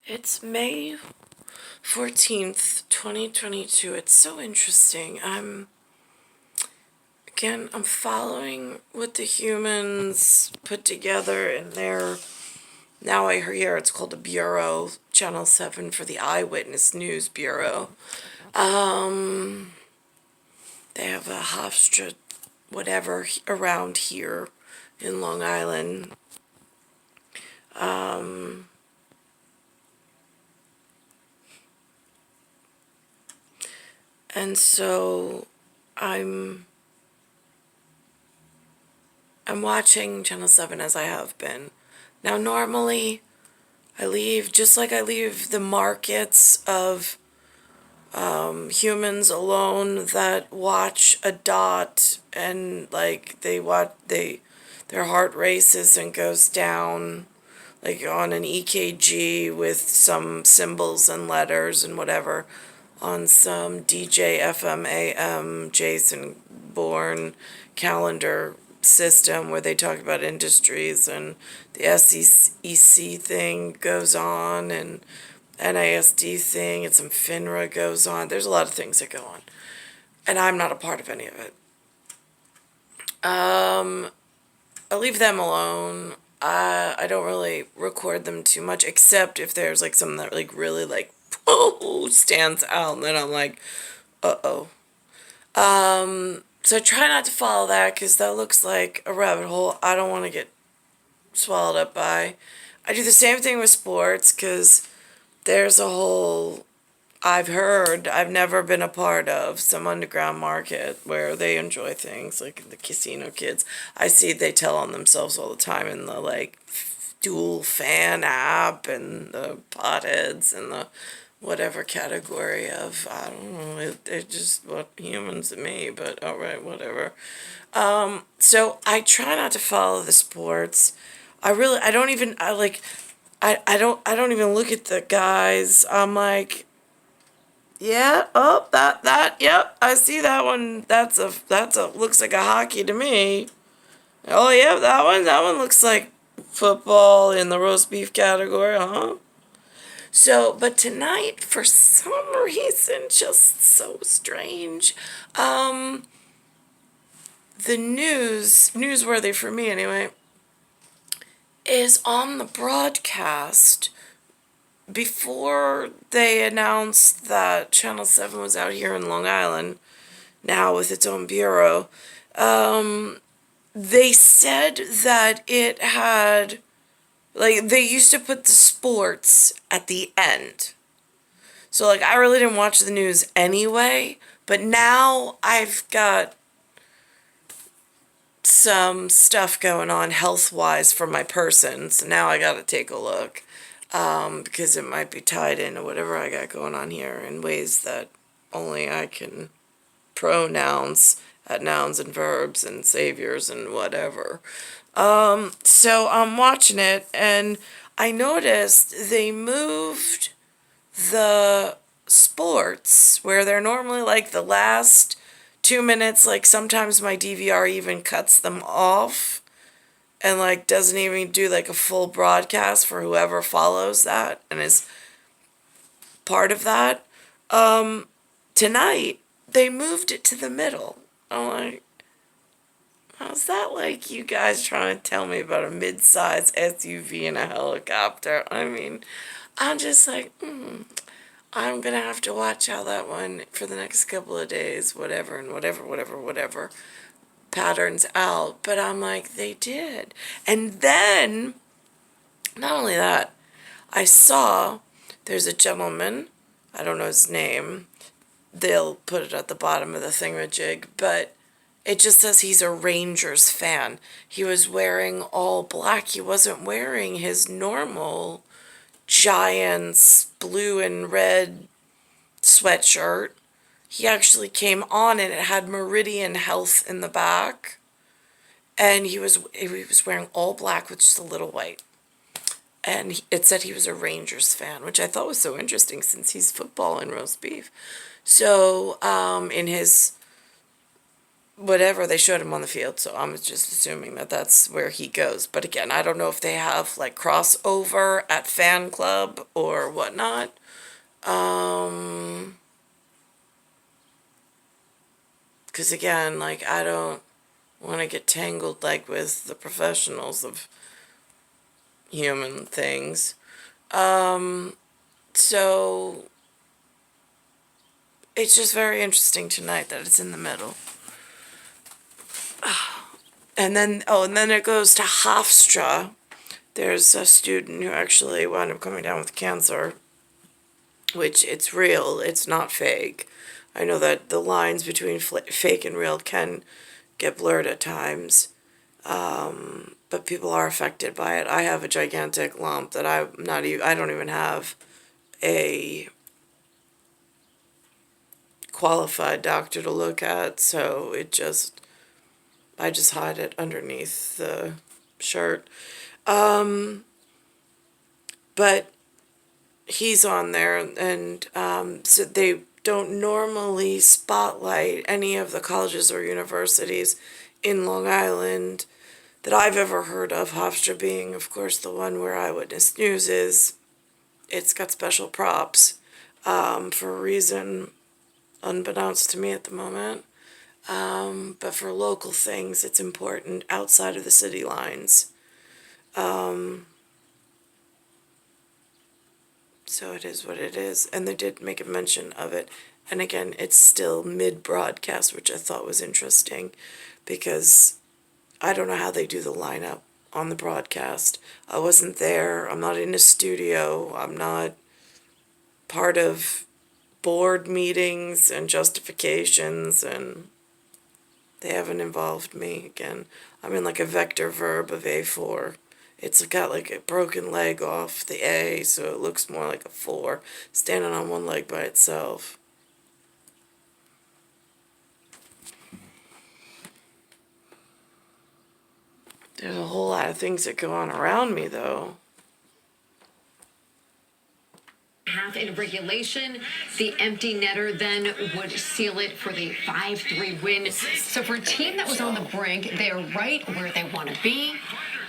It's May 14th, 2022. It's so interesting. I'm following what the humans put together in their, now I hear it's called a bureau, Channel 7 for the Eyewitness News Bureau. They have a Hofstra, whatever, around here in Long Island. And so I'm watching Channel 7 as I have been. Now normally I leave, just like I leave the markets of humans alone that watch a dot and like their heart races and goes down like on an EKG with some symbols and letters and whatever on some DJ FM AM Jason Bourne calendar system where they talk about industries, and the SEC thing goes on and NASD thing and some FINRA goes on. There's a lot of things that go on, and I'm not a part of any of it. I leave them alone. I don't really record them too much, except if there's like something that like really like stands out, and then I'm like, uh-oh. So I try not to follow that because that looks like a rabbit hole I don't want to get swallowed up by. I do the same thing with sports because there's a whole, I've heard, I've never been a part of, some underground market where they enjoy things like the casino kids. I see they tell on themselves all the time in the like dual fan app and the potheads and the whatever category of, I don't know, they're just what humans to me, but alright, whatever. So I try not to follow the sports. I don't even, I don't even look at the guys. I'm like, yeah, oh, yep, I see that one. Looks like a hockey to me. Oh, yeah, that one looks like football in the roast beef category, huh? So, but tonight, for some reason, just so strange, the newsworthy for me anyway, is on the broadcast before they announced that Channel 7 was out here in Long Island, now with its own bureau. They said that it had, like, they used to put the sports at the end. So, like, I really didn't watch the news anyway, but now I've got some stuff going on health-wise for my person, so now I gotta take a look, because it might be tied into whatever I got going on here in ways that only I can pronounce at nouns and verbs and saviors and whatever. So I'm watching it, and I noticed they moved the sports where they're normally like the last 2 minutes, like sometimes my DVR even cuts them off and like doesn't even do like a full broadcast for whoever follows that and is part of that. Tonight they moved it to the middle. I'm like, how's that like you guys trying to tell me about a mid-size SUV and a helicopter? I mean, I'm just like, I'm gonna have to watch how that one for the next couple of days, whatever, and whatever patterns out. But I'm like, they did. And then, not only that, I saw there's a gentleman, I don't know his name, they'll put it at the bottom of the thingamajig, but it just says he's a Rangers fan. He was wearing all black. He wasn't wearing his normal Giants blue and red sweatshirt. He actually came on and it had Meridian Health in the back. And he was wearing all black with just a little white. And it said he was a Rangers fan, which I thought was so interesting since he's football and roast beef. So in his whatever, they showed him on the field, so I'm just assuming that that's where he goes. But again, I don't know if they have like crossover at fan club or whatnot. Because again, like, I don't want to get tangled like with the professionals of human things. So it's just very interesting tonight that it's in the middle. And then it goes to Hofstra. There's a student who actually wound up coming down with cancer, which it's real, it's not fake. I know that the lines between fake and real can get blurred at times, but people are affected by it. I have a gigantic lump that I don't even have a qualified doctor to look at, so I just hide it underneath the shirt. But he's on there, and so they don't normally spotlight any of the colleges or universities in Long Island that I've ever heard of, Hofstra being, of course, the one where Eyewitness News is. It's got special props for a reason unbeknownst to me at the moment. But for local things, it's important outside of the city lines. So it is what it is. And they did make a mention of it. And again, it's still mid-broadcast, which I thought was interesting, because I don't know how they do the lineup on the broadcast. I wasn't there. I'm not in a studio. I'm not part of board meetings and justifications, and they haven't involved me. Again, I'm in like a vector verb of A4. It's got like a broken leg off the A, so it looks more like a 4, standing on one leg by itself. There's a whole lot of things that go on around me, though. Half in regulation, the empty netter then would seal it for the 5-3 win. So for a team that was on the brink, they are right where they want to be,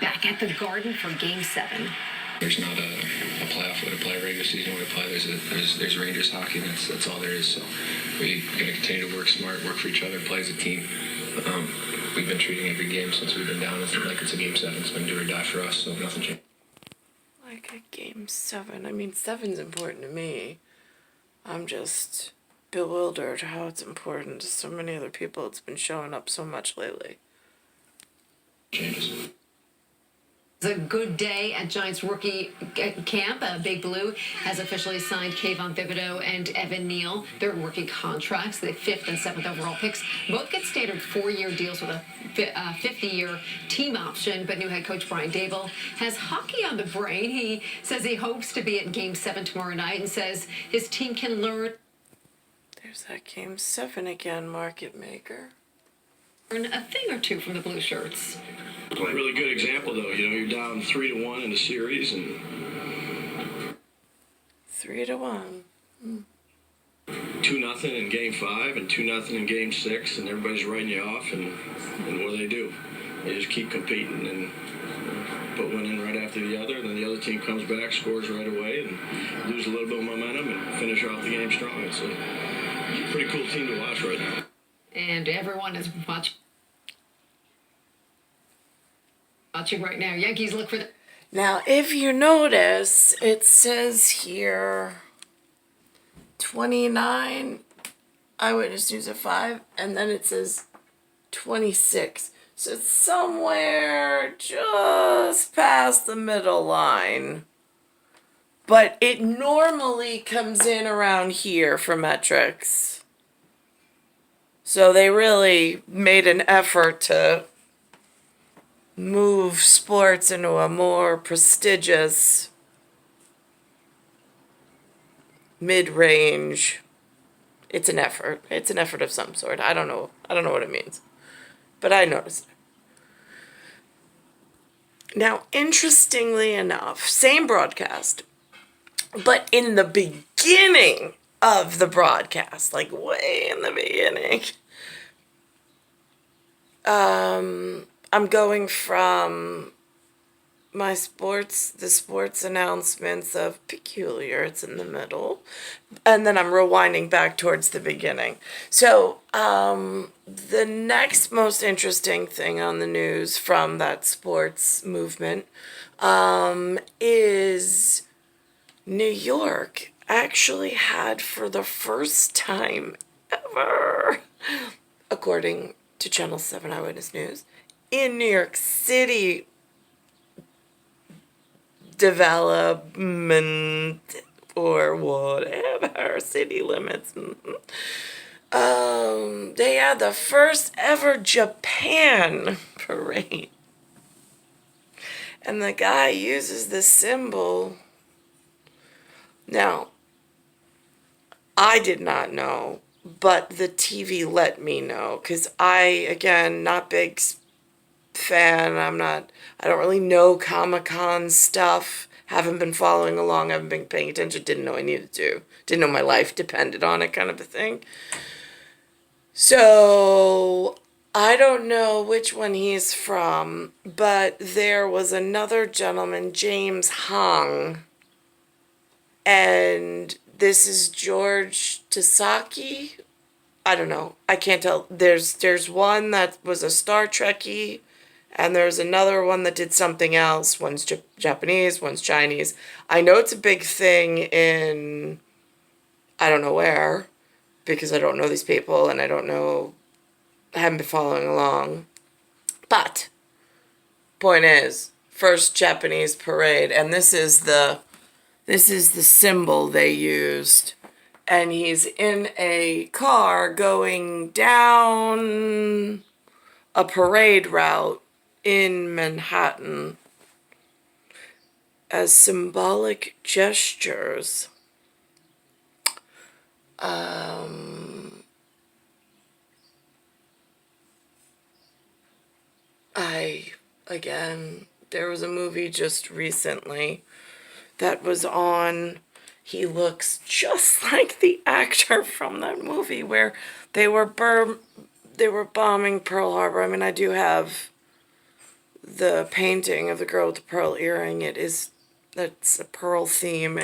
back at the Garden for Game 7. There's not a playoff way to play, a regular season way to play. There's Rangers hockey, and that's all there is. So we got to continue to work smart, work for each other, play as a team. We've been treating every game since we've been down like it's a Game 7. It's been do or die for us, so nothing changed. Like a Game 7. I mean, 7's important to me. I'm just bewildered how it's important to so many other people. It's been showing up so much lately. Changes. It's a good day at Giants rookie camp. Big Blue has officially signed Kayvon Thibodeau and Evan Neal. Their rookie contracts, the 5th and 7th overall picks, both get standard 4-year deals with a 50-year team option. But new head coach Brian Dable has hockey on the brain. He says he hopes to be at Game 7 tomorrow night and says his team can learn. There's that Game 7 again, market maker. A thing or two from the blue shirts. A really good example, though. You know, you're down 3-1 in the series, and 3-1. 2-0 in Game 5 and 2-0 in Game 6, and everybody's writing you off. And what do? They just keep competing and put one in right after the other, and then the other team comes back, scores right away, and lose a little bit of momentum and finish off the game strong. It's a pretty cool team to watch right now. And everyone is watching right now. Yankees look for the... Now, if you notice, it says here 29, Eyewitness News at 5, and then it says 26. So it's somewhere just past the middle line. But it normally comes in around here for metrics. So they really made an effort to move sports into a more prestigious mid-range. It's an effort. It's an effort of some sort. I don't know what it means. But I noticed it. Now, interestingly enough, same broadcast, but in the beginning of the broadcast, like way in the beginning, I'm going from the sports announcements of peculiar, it's in the middle, and then I'm rewinding back towards the beginning. So, the next most interesting thing on the news from that sports movement, is New York actually had, for the first time ever, according to Channel 7 Eyewitness News, in New York City development or whatever, city limits. They had the first ever Japan parade. And the guy uses the symbol. Now, I did not know, but the TV let me know, because I, again, not big fan. I don't really know Comic-Con stuff. Haven't been following along. Haven't been paying attention. Didn't know I needed to. Didn't know my life depended on it, kind of a thing. So, I don't know which one he's from, but there was another gentleman, James Hong, and this is George Tasaki. I don't know. I can't tell. There's one that was a Star Trekkie, and there's another one that did something else. One's Japanese, one's Chinese. I know it's a big thing in, I don't know where, because I don't know these people, and I haven't been following along. But, point is, first Japanese parade, and this is the symbol they used. And he's in a car going down a parade route in Manhattan as symbolic gestures. There was a movie just recently that was on. He looks just like the actor from that movie where they were bombing Pearl Harbor. I mean, I do have the painting of the girl with the pearl earring. That's a pearl theme.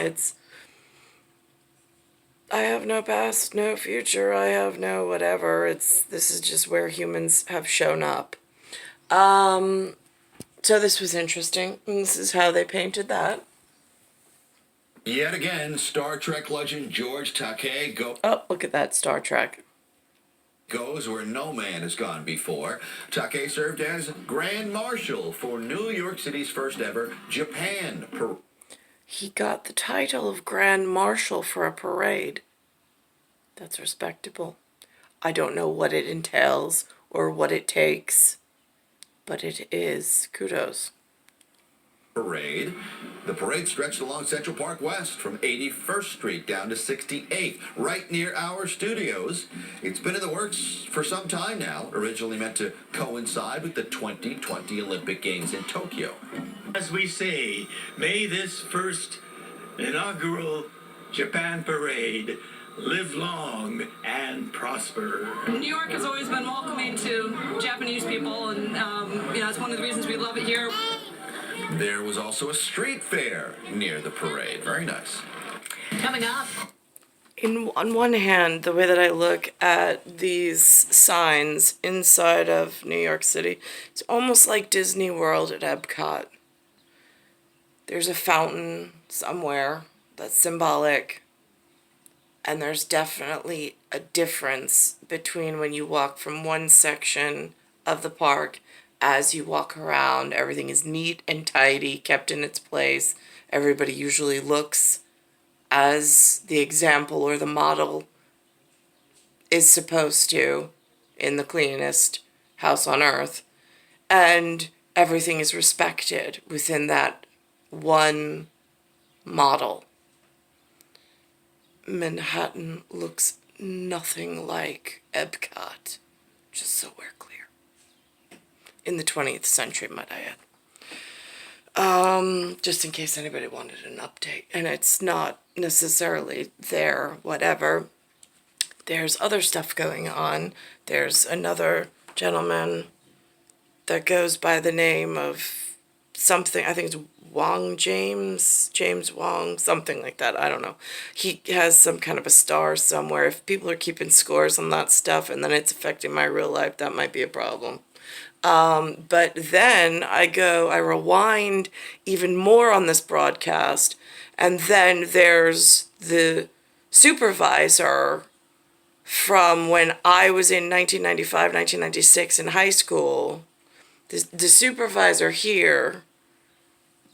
I have no past, no future. I have no whatever. This is just where humans have shown up. So this was interesting. And this is how they painted that. Yet again, Star Trek legend George Takei Oh, look at that, Star Trek. goes where no man has gone before. Takei served as Grand Marshal for New York City's first ever Japan parade. He got the title of Grand Marshal for a parade. That's respectable. I don't know what it entails or what it takes, but it is. Kudos. The parade stretched along Central Park West from 81st Street down to 68th, right near our studios. It's been in the works for some time now, originally meant to coincide with the 2020 Olympic Games in Tokyo. As we say, may this first inaugural Japan parade live long and prosper. New York has always been welcoming to Japanese people, and it's one of the reasons we love it here. There was also a street fair near the parade. Very nice. Coming up. On one hand, the way that I look at these signs inside of New York City, it's almost like Disney World at Epcot. There's a fountain somewhere that's symbolic, and there's definitely a difference between when you walk from one section of the park. As you walk around, everything is neat and tidy, kept in its place. Everybody usually looks as the example or the model is supposed to in the cleanest house on earth. And everything is respected within that one model. Manhattan looks nothing like Epcot, just so we're clear. In the 20th century, might I add. Just in case anybody wanted an update. And it's not necessarily there, whatever. There's other stuff going on. There's another gentleman that goes by the name of something. I think it's James Wong, something like that. I don't know. He has some kind of a star somewhere. If people are keeping scores on that stuff and then it's affecting my real life, that might be a problem. But then I rewind even more on this broadcast, and then there's the supervisor from when I was in 1995, 1996 in high school. The supervisor here,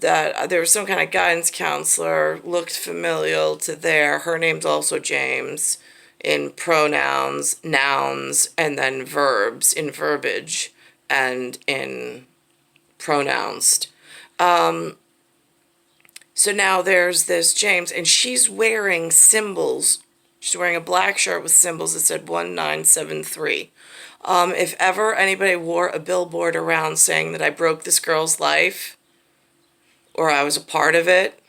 that there was some kind of guidance counselor, looked familial to there. Her name's also James in pronouns, nouns, and then verbs in verbiage and in pronounced. So now there's this James, and she's wearing symbols. She's wearing a black shirt with symbols that said 1973. If ever anybody wore a billboard around saying that I broke this girl's life, or I was a part of it,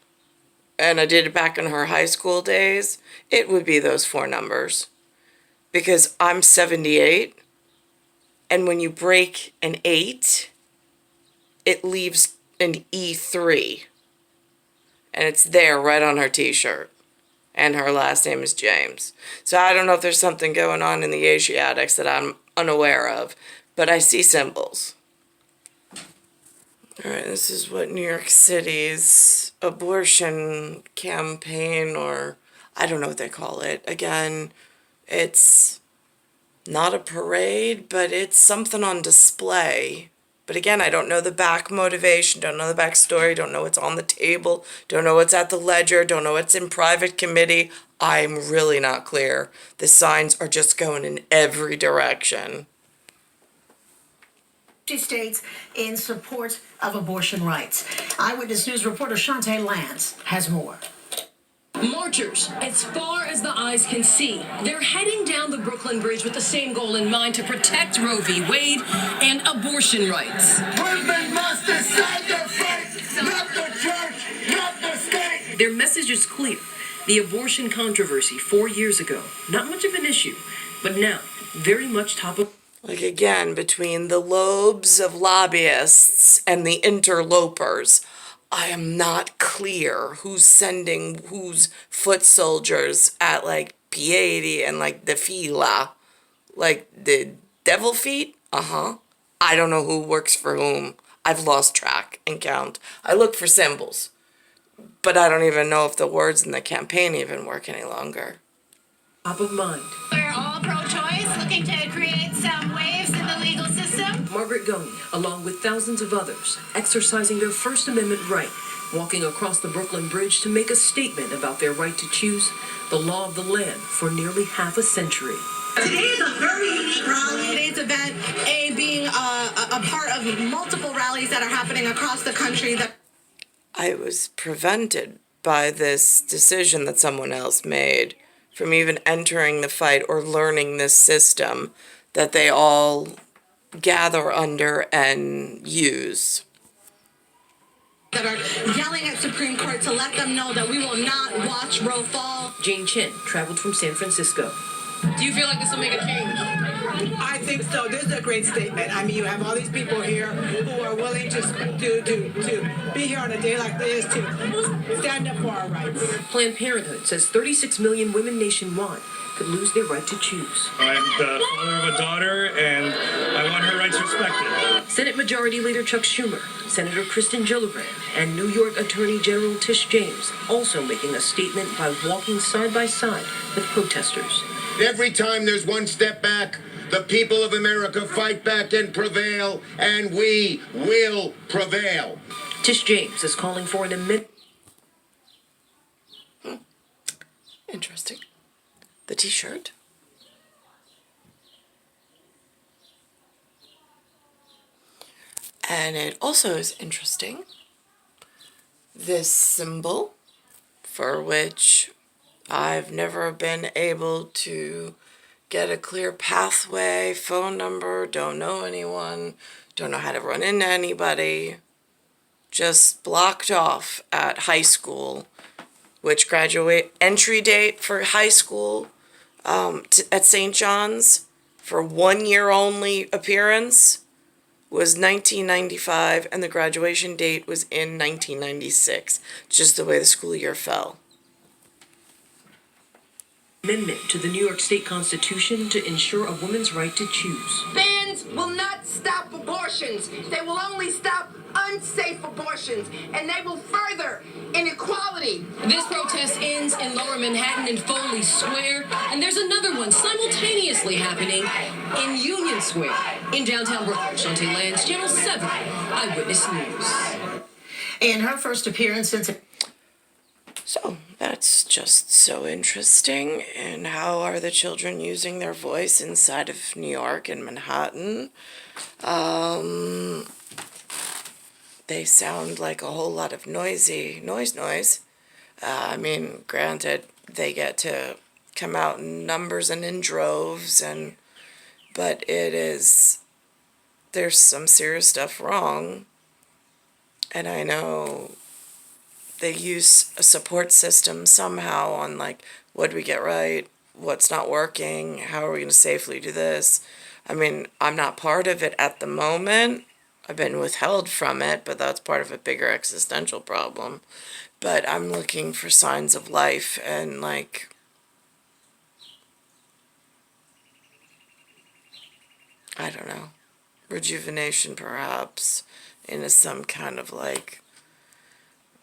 and I did it back in her high school days, it would be those 4 numbers. Because I'm 78, and when you break an 8, it leaves an E3. And it's there right on her t-shirt. And her last name is James. So I don't know if there's something going on in the Asiatics that I'm unaware of, but I see symbols. All right, this is what New York City's abortion campaign, or I don't know what they call it. Again, it's not a parade, but it's something on display. But again, I don't know the back motivation, don't know the back story, don't know what's on the table, don't know what's at the ledger, don't know what's in private committee. I'm really not clear. The signs are just going in every direction. States in support of abortion rights. Eyewitness News reporter Shantae Lance has more. Marchers, as far as the eyes can see, they're heading down the Brooklyn Bridge with the same goal in mind: to protect Roe v. Wade and abortion rights. Women must decide their fate, not the church, not the state. Their message is clear. The abortion controversy 4 years ago, not much of an issue, but now very much top of... Like, again, between the lobes of lobbyists and the interlopers, I am not clear who's sending whose foot soldiers at, like, P80 and, like, the fila. Like, the devil feet? I don't know who works for whom. I've lost track and count. I look for symbols, but I don't even know if the words in the campaign even work any longer. Top of mind. We're all pro-choice, looking to create some waves in the legal system. Margaret Goney, along with thousands of others, exercising their First Amendment right, walking across the Brooklyn Bridge to make a statement about their right to choose the law of the land for nearly half a century. Today is a very unique rally. Today's event, being a part of multiple rallies that are happening across the country. I was prevented by this decision that someone else made from even entering the fight or learning this system that they all gather under and use. That are yelling at Supreme Court to let them know that we will not watch Roe fall. Jane Chen traveled from San Francisco. Do you feel like this will make a change? I think so. This is a great statement. I mean, you have all these people here who are willing to be here on a day like this to stand up for our rights. Planned Parenthood says 36 million women nationwide could lose their right to choose. I'm the father of a daughter, and I want her rights respected. Senate Majority Leader Chuck Schumer, Senator Kristen Gillibrand, and New York Attorney General Tish James also making a statement by walking side by side with protesters. Every time there's one step back, the people of America fight back and prevail, and we will prevail. Tish James is calling for an amendment. Interesting. The t-shirt. And it also is interesting, this symbol, for which I've never been able to get a clear pathway, phone number, don't know anyone, don't know how to run into anybody, just blocked off at high school, which entry date for high school at St. John's for 1 year only appearance was 1995 and the graduation date was in 1996. Just the way the school year fell. Amendment to the New York State Constitution to ensure a woman's right to choose. Bans will not stop abortions. They will only stop unsafe abortions, and they will further inequality. This protest ends in Lower Manhattan in Foley Square, and there's another one simultaneously happening in Union Square in downtown Brooklyn. Shantae Lands, Channel 7 Eyewitness News. In her first appearance since... So that's just so interesting. And how are the children using their voice inside of New York and Manhattan? They sound like a whole lot of noise. I mean, granted, they get to come out in numbers and in droves, but there's some serious stuff wrong. And I know they use a support system somehow on, like, what do we get right, what's not working, how are we going to safely do this. I mean, I'm not part of it at the moment. I've been withheld from it, but that's part of a bigger existential problem. But I'm looking for signs of life and, like, I don't know, rejuvenation perhaps, into some kind of, like,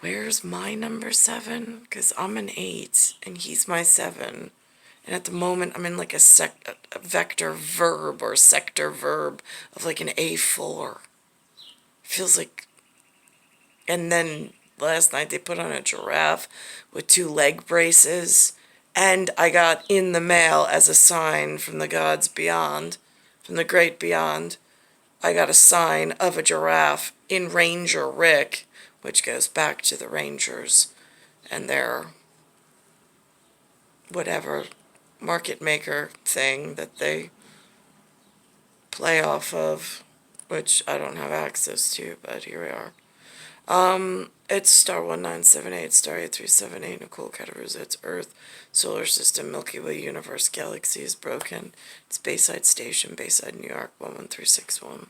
where's my number 7? Because I'm an 8 and he's my 7. And at the moment, I'm in like a vector verb or sector verb of like an A4. Feels like... And then last night they put on a giraffe with 2 leg braces. And I got in the mail as a sign from the gods beyond, from the great beyond, I got a sign of a giraffe in Ranger Rick, which goes back to the Rangers and their whatever market maker thing that they play off of, which I don't have access to, but here we are. It's star 1978, star 8378, Nicole, Cattaruzza, it's Earth, Solar System, Milky Way, Universe, Galaxy is broken. It's Bayside Station, Bayside, New York, 11361.